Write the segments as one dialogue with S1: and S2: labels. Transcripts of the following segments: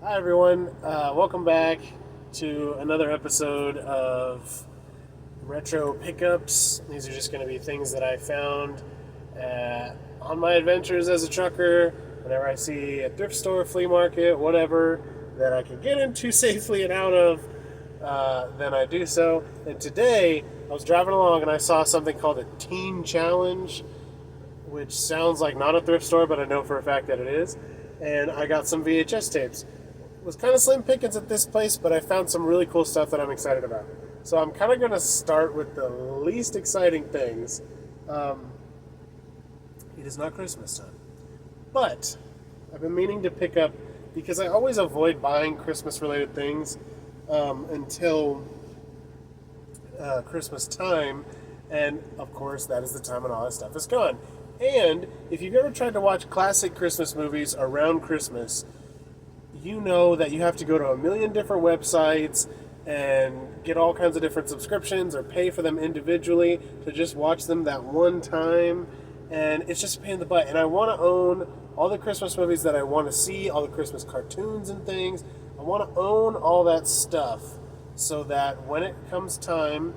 S1: Hi everyone, welcome back to another episode of Retro Pickups. These are just going to be things that I found on my adventures as a trucker, whenever I see a thrift store, flea market, whatever, that I can get into safely and out of, then I do so. And today, I was driving along and I saw something called a Teen Challenge, which sounds like not a thrift store, but I know for a fact that it is. And I got some VHS tapes. It was kind of slim pickings at this place, but I found some really cool stuff that I'm excited about. So I'm kind of going to start with the least exciting things. Um, it is not Christmas time, but I've been meaning to pick up because I always avoid buying Christmas-related things until Christmas time, and of course that is the time when all that stuff is gone. And if you've ever tried to watch classic Christmas movies around Christmas, you know that you have to go to a million different websites and get all kinds of different subscriptions or pay for them individually to just watch them that one time. And it's just a pain in the butt. And I want to own all the Christmas movies that I want to see, all the Christmas cartoons and things. I want to own all that stuff so that when it comes time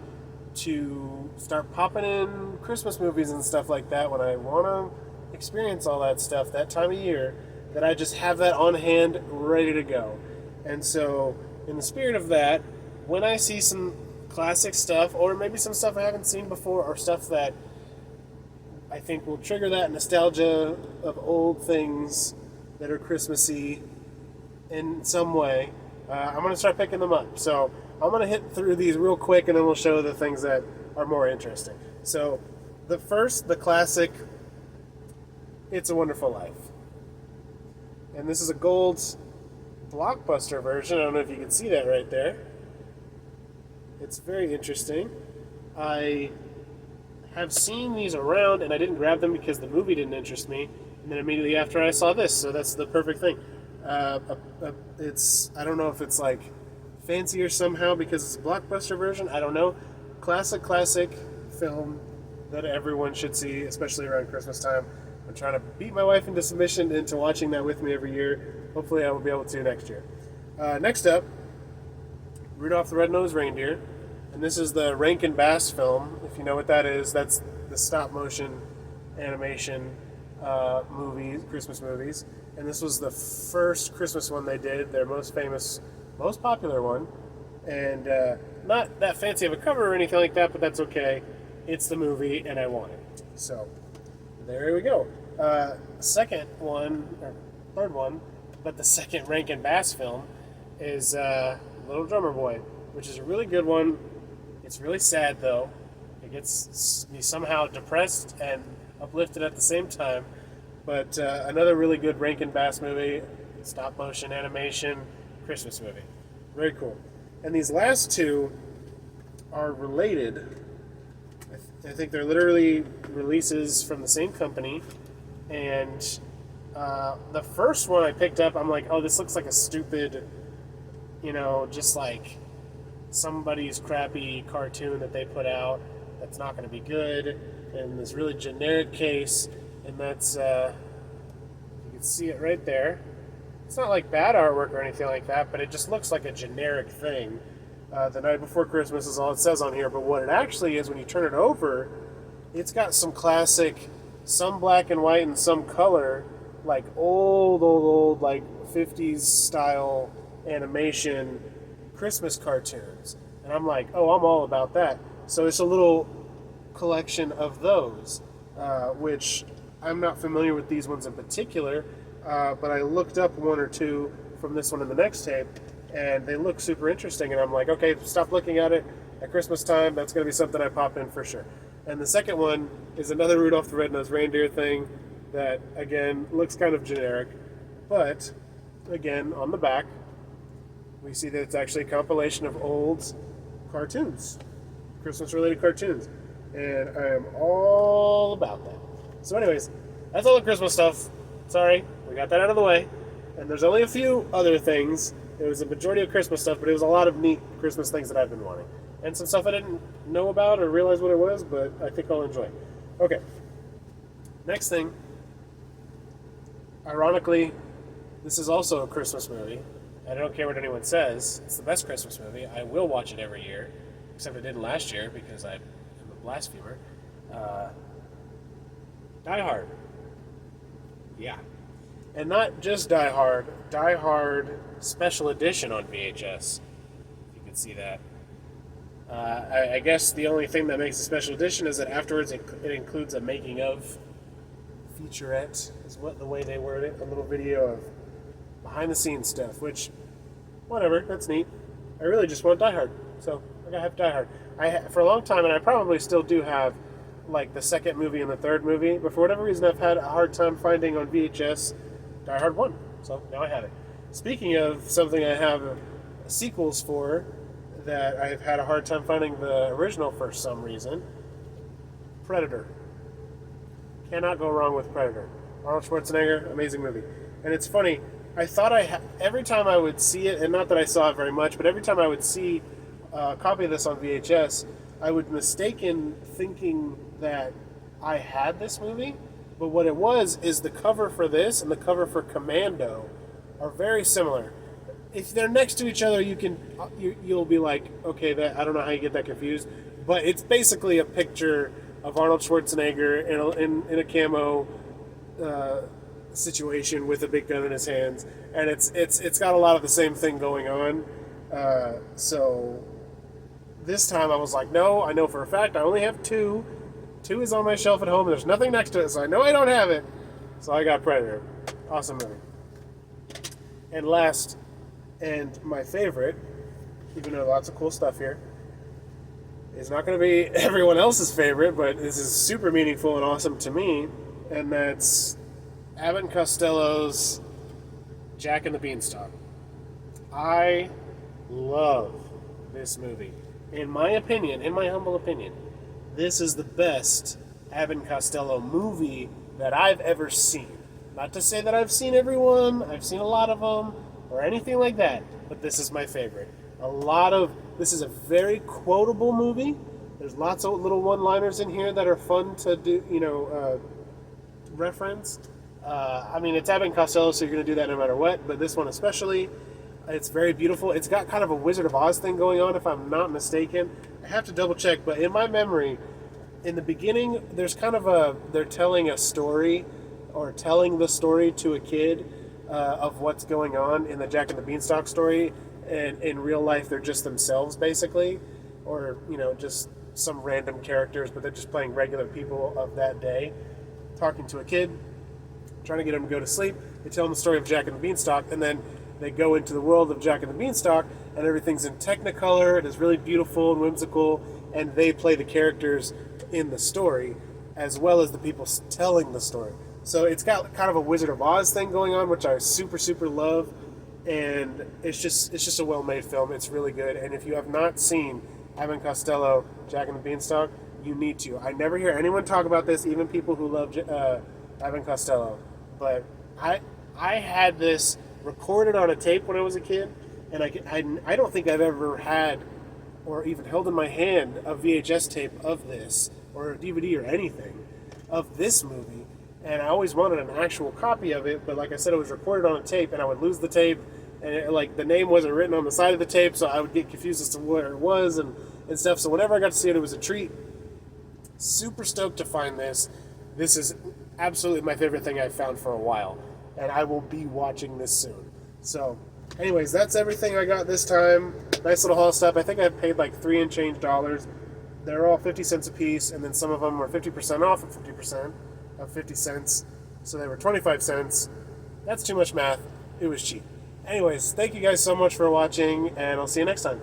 S1: to start popping in Christmas movies and stuff like that, when I want to experience all that stuff that time of year, that I just have that on hand ready to go. And so, in the spirit of that, when I see some classic stuff, or maybe some stuff I haven't seen before, or stuff that I think will trigger that nostalgia of old things that are Christmassy in some way, I'm going to start picking them up. So I'm going to hit through these real quick, and then we'll show the things that are more interesting. So the classic, It's a Wonderful Life. And this is a gold blockbuster version. I don't know if you can see that right there. It's very interesting. I have seen these around, and I didn't grab them because the movie didn't interest me. And then immediately after I saw this, so that's the perfect thing. I don't know if it's like fancier somehow because it's a blockbuster version. I don't know. Classic film that everyone should see, especially around Christmas time. I'm trying to beat my wife into submission into watching that with me every year. Hopefully, I will be able to next year. Next up, Rudolph the Red-Nosed Reindeer, and this is the Rankin Bass film. If you know what that is, that's the stop-motion animation Christmas movies. And this was the first Christmas one they did, their most famous, most popular one. And not that fancy of a cover or anything like that, but that's okay. It's the movie, and I want it. So, there we go. Second one, or third one, but the second Rankin Bass film is Little Drummer Boy, which is a really good one. It's really sad, though. It gets me somehow depressed and uplifted at the same time. But another really good Rankin Bass movie, stop motion animation, Christmas movie. Very cool. And these last two are related. I think they're literally releases from the same company. And the first one I picked up, I'm like, oh, this looks like a stupid, just like somebody's crappy cartoon that they put out that's not going to be good. And this really generic case. And that's, you can see it right there. It's not like bad artwork or anything like that, but it just looks like a generic thing. The Night Before Christmas is all it says on here, but what it actually is, when you turn it over, it's got some classic, some black and white and some color, like old, like 50s style animation Christmas cartoons. And I'm like, oh, I'm all about that. So it's a little collection of those, which I'm not familiar with these ones in particular, but I looked up one or two from this one in the next tape, and they look super interesting, and I'm like, okay, stop looking at it at Christmas time. That's going to be something I pop in for sure. And the second one is another Rudolph the Red-Nosed Reindeer thing that, again, looks kind of generic, but, again, on the back, we see that it's actually a compilation of old cartoons, Christmas-related cartoons, and I am all about that. So anyways, that's all the Christmas stuff. Sorry, we got that out of the way. And there's only a few other things. It was a majority of Christmas stuff, but it was a lot of neat Christmas things that I've been wanting. And some stuff I didn't know about or realize what it was, but I think I'll enjoy. Okay. Next thing. Ironically, this is also a Christmas movie. I don't care what anyone says. It's the best Christmas movie. I will watch it every year, except I didn't last year because I am a blasphemer. Uh, Die Hard. Yeah. And not just Die Hard. Die Hard Special Edition on VHS. If you can see that. I guess the only thing that makes a special edition is that afterwards it includes a making of featurette, is what the way they word it. A little video of behind the scenes stuff, which, whatever, that's neat. I really just want Die Hard, so I gotta have Die Hard. For a long time, and I probably still do have, like, the second movie and the third movie, but for whatever reason I've had a hard time finding on VHS Die Hard 1, so now I have it. Speaking of something I have sequels for that I've had a hard time finding the original for some reason, Predator. Cannot go wrong with Predator. Arnold Schwarzenegger, amazing movie. And it's funny, I thought every time I would see it, and not that I saw it very much, but every time I would see a copy of this on VHS, I would mistaken thinking that I had this movie, but what it was is the cover for this and the cover for Commando are very similar. If they're next to each other, you'll be like, okay, I don't know how you get that confused, but it's basically a picture of Arnold Schwarzenegger in a camo situation with a big gun in his hands, and it's got a lot of the same thing going on. So this time I was like, no, I know for a fact I only have two. Two is on my shelf at home, and there's nothing next to it, so I know I don't have it. So I got Predator. Awesome movie. And last, and my favorite, even though lots of cool stuff here, is not going to be everyone else's favorite, but this is super meaningful and awesome to me, and that's Abbott and Costello's Jack and the Beanstalk. I love this movie. In my opinion, in my humble opinion, this is the best Abbott and Costello movie that I've ever seen. Not to say that I've seen everyone, I've seen a lot of them, or anything like that, but this is my favorite. This is a very quotable movie. There's lots of little one-liners in here that are fun to do, reference. I mean, it's Abbott and Costello, so you're going to do that no matter what, but this one especially, it's very beautiful. It's got kind of a Wizard of Oz thing going on, if I'm not mistaken. I have to double check, but in my memory, in the beginning, there's kind of they're telling a story, or telling the story to a kid of what's going on in the Jack and the Beanstalk story, and in real life they're just themselves, basically, or, just some random characters, but they're just playing regular people of that day, talking to a kid, trying to get him to go to sleep. They tell him the story of Jack and the Beanstalk, and then they go into the world of Jack and the Beanstalk, and everything's in Technicolor. It is really beautiful and whimsical, and they play the characters in the story as well as the people telling the story. So it's got kind of a Wizard of Oz thing going on, which I super, super love, and it's just a well-made film. It's really good, and if you have not seen Abbott and Costello, Jack and the Beanstalk, you need to. I never hear anyone talk about this, even people who love Abbott and Costello, but I had this recorded on a tape when I was a kid, and I don't think I've ever had or even held in my hand a VHS tape of this, or a DVD or anything of this movie, and I always wanted an actual copy of it, but like I said, it was recorded on a tape, and I would lose the tape, and the name wasn't written on the side of the tape, so I would get confused as to where it was and stuff. So whenever I got to see it, it was a treat. Super stoked to find this. This is absolutely my favorite thing I've found for a while, and I will be watching this soon. So anyways, that's everything I got this time. Nice little haul stuff. I think I paid like $3 and change. They're all 50 cents a piece, and then some of them were 50% off of 50% of 50 cents. So they were 25 cents. That's too much math. It was cheap. Anyways, thank you guys so much for watching, and I'll see you next time.